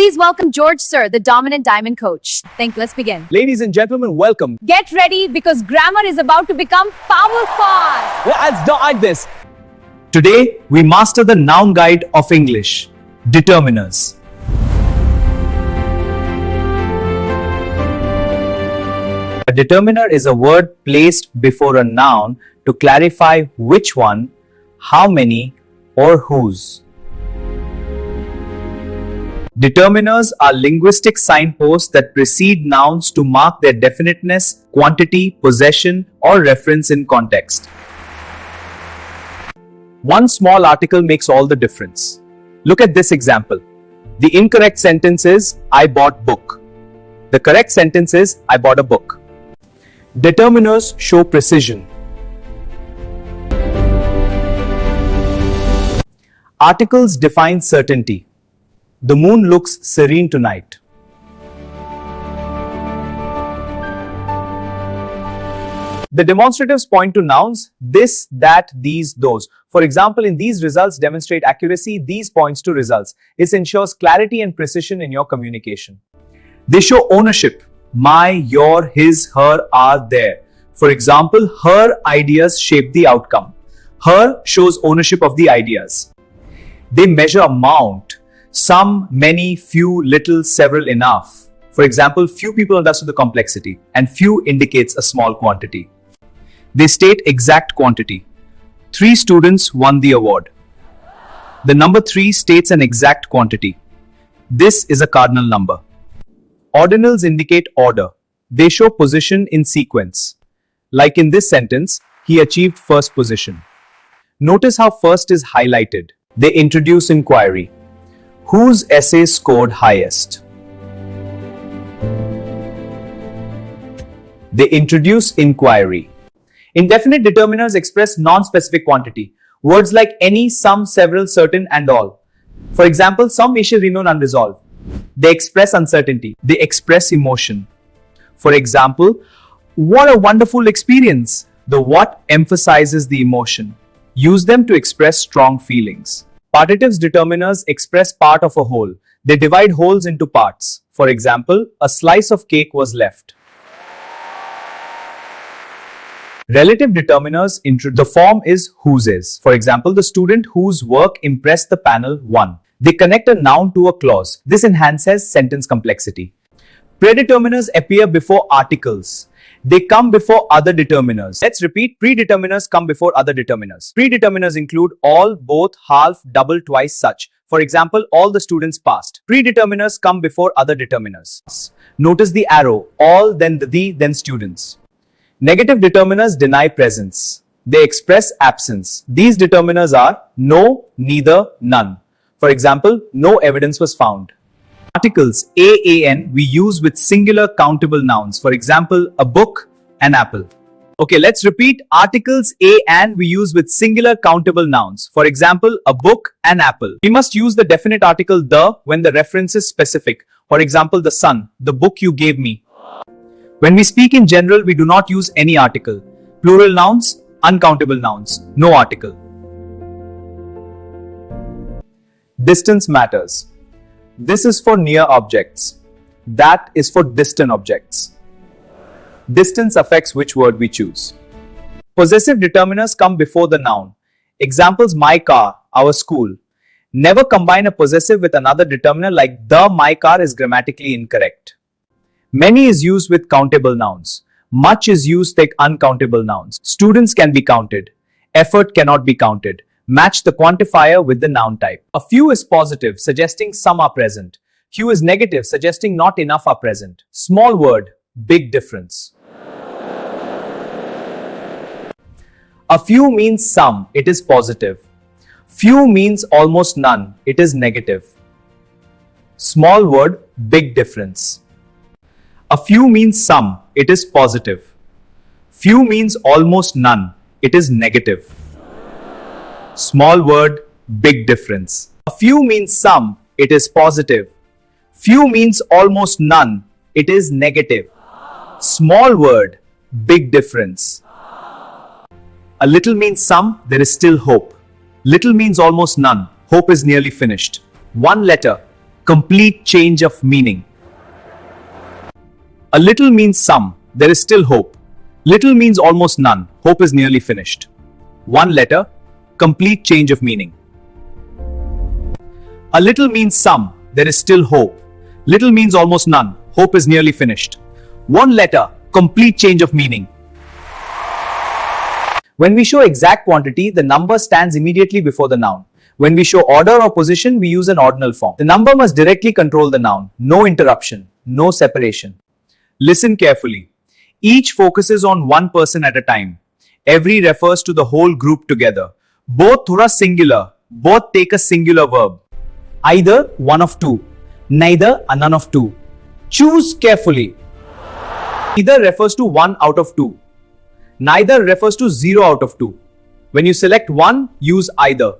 Please welcome George Sir, the dominant diamond coach. Let's begin. Ladies and gentlemen, welcome. Get ready because grammar is about to become powerful. Let's do like this. Today, we master the noun guide of English. Determiners. A determiner is a word placed before a noun to clarify which one, how many, or whose. Determiners are linguistic signposts that precede nouns to mark their definiteness, quantity, possession, or reference in context. One small article makes all the difference. Look at this example. The incorrect sentence is, I bought book. The correct sentence is, I bought a book. Determiners show precision. Articles define certainty. The moon looks serene tonight. The demonstratives point to nouns, this, that, these, those. For example, in these results demonstrate accuracy, these points to results. This ensures clarity and precision in your communication. They show ownership. My, your, his, her, are, their. For example, her ideas shape the outcome. Her shows ownership of the ideas. They measure amount. Some, many, few, little, several, enough. For example, few people understood the complexity, and few indicates a small quantity. They state exact quantity. 3 students won the award. The number 3 states an exact quantity. This is a cardinal number. Ordinals indicate order. They show position in sequence. Like in this sentence, he achieved first position. Notice how first is highlighted. They introduce inquiry. Whose essay scored highest? They introduce inquiry. Indefinite determiners express non-specific quantity. Words like any, some, several, certain, and all. For example, some issues remain unresolved. They express uncertainty. They express emotion. For example, what a wonderful experience. The what emphasizes the emotion. Use them to express strong feelings. Partitives determiners express part of a whole. They divide wholes into parts. For example, a slice of cake was left. Relative determiners the form is whose is. For example, the student whose work impressed the panel won. They connect a noun to a clause. This enhances sentence complexity. Predeterminers appear before articles. They come before other determiners. Let's repeat. Predeterminers come before other determiners. Predeterminers include all, both, half, double, twice, such. For example, all the students passed. Predeterminers come before other determiners. Notice the arrow. All, then the, then students. Negative determiners deny presence. They express absence. These determiners are no, neither, none. For example, no evidence was found. Articles an we use with singular countable nouns. For example, a book, an apple. Okay, let's repeat. Articles and we use with singular countable nouns. For example, a book, an apple. We must use the definite article the when the reference is specific. For example, the sun, the book you gave me. When we speak in general, we do not use any article. Plural nouns, uncountable nouns, no article. Distance matters. This is for near objects. That is for distant objects. Distance affects which word we choose. Possessive determiners come before the noun. Examples, my car, our school. Never combine a possessive with another determiner like the my car is grammatically incorrect. Many is used with countable nouns. Much is used with uncountable nouns. Students can be counted. Effort cannot be counted. Match the quantifier with the noun type. A few is positive, suggesting some are present. Few is negative, suggesting not enough are present. Small word, big difference. A few means some, it is positive. Few means almost none, it is negative. Small word, big difference. A few means some, it is positive. Few means almost none, it is negative. Small word, big difference. A few means some, it is positive. Few means almost none, it is negative. Small word, big difference. A little means some, there is still hope. Little means almost none, hope is nearly finished. One letter, complete change of meaning. A little means some, there is still hope. Little means almost none, hope is nearly finished. One letter, complete change of meaning. A little means some, there is still hope. Little means almost none, hope is nearly finished. One letter, complete change of meaning. When we show exact quantity, the number stands immediately before the noun. When we show order or position, we use an ordinal form. The number must directly control the noun. No interruption, no separation. Listen carefully. Each focuses on one person at a time. Every refers to the whole group together. Both thora singular. Both take a singular verb. Either one of two. Neither a none of two. Choose carefully. Either refers to one out of two. Neither refers to 0 out of 2. When you select one, use either.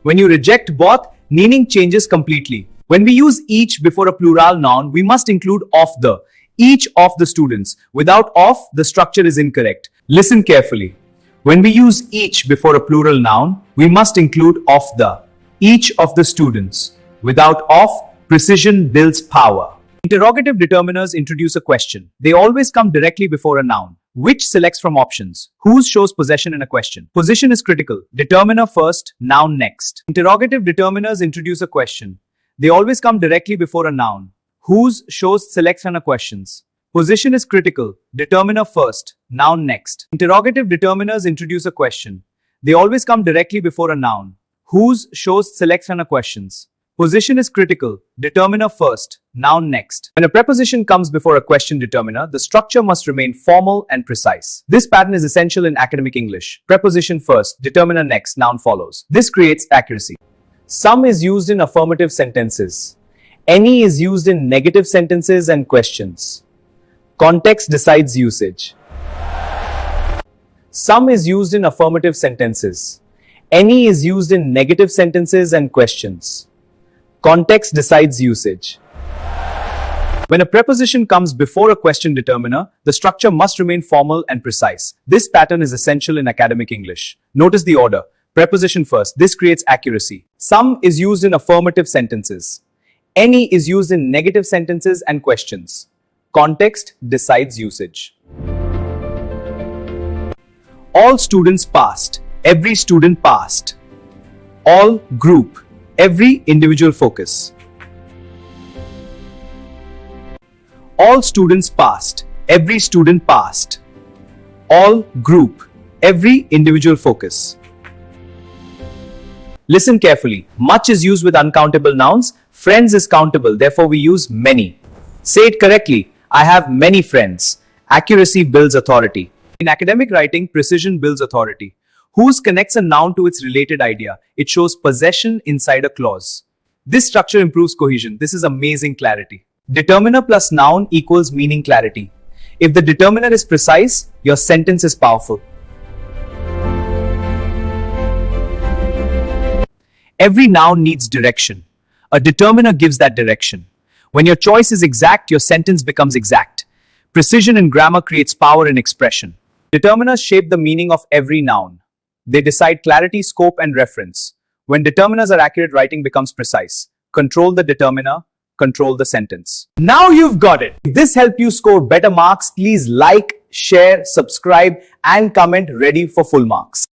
When you reject both, meaning changes completely. When we use each before a plural noun, we must include of the. Each of the students. Without of, the structure is incorrect. Listen carefully. When we use each before a plural noun, we must include of the. Each of the students. Without of, precision builds power. Interrogative determiners introduce a question. They always come directly before a noun. Which selects from options. Whose shows possession in a question. Position is critical. Determiner first, noun next. Interrogative determiners introduce a question. They always come directly before a noun. Whose shows selects from a questions. Position is critical. Determiner first, noun next. Interrogative determiners introduce a question. They always come directly before a noun. Whose shows selects from a questions. Position is critical. Determiner first, noun next. When a preposition comes before a question determiner, the structure must remain formal and precise. This pattern is essential in academic English. Preposition first, determiner next, noun follows. This creates accuracy. Some is used in affirmative sentences. Any is used in negative sentences and questions. Context decides usage. Some is used in affirmative sentences. Any is used in negative sentences and questions. Context decides usage. When a preposition comes before a question determiner, the structure must remain formal and precise. This pattern is essential in academic English. Notice the order. Preposition first. This creates accuracy. Some is used in affirmative sentences. Any is used in negative sentences and questions. Context decides usage. All students passed. Every student passed. All group. Every individual focus. All students passed. Every student passed. All group. Every individual focus. Listen carefully. Much is used with uncountable nouns. Friends is countable, therefore we use many. Say it correctly. I have many friends. Accuracy builds authority. In academic writing, precision builds authority. Whose connects a noun to its related idea. It shows possession inside a clause. This structure improves cohesion. This is amazing clarity. Determiner plus noun equals meaning clarity. If the determiner is precise, your sentence is powerful. Every noun needs direction. A determiner gives that direction. When your choice is exact, your sentence becomes exact. Precision in grammar creates power in expression. Determiners shape the meaning of every noun. They decide clarity, scope, and reference. When determiners are accurate, writing becomes precise. Control the determiner, control the sentence. Now you've got it. If this helped you score better marks, please like, share, subscribe, and comment ready for full marks.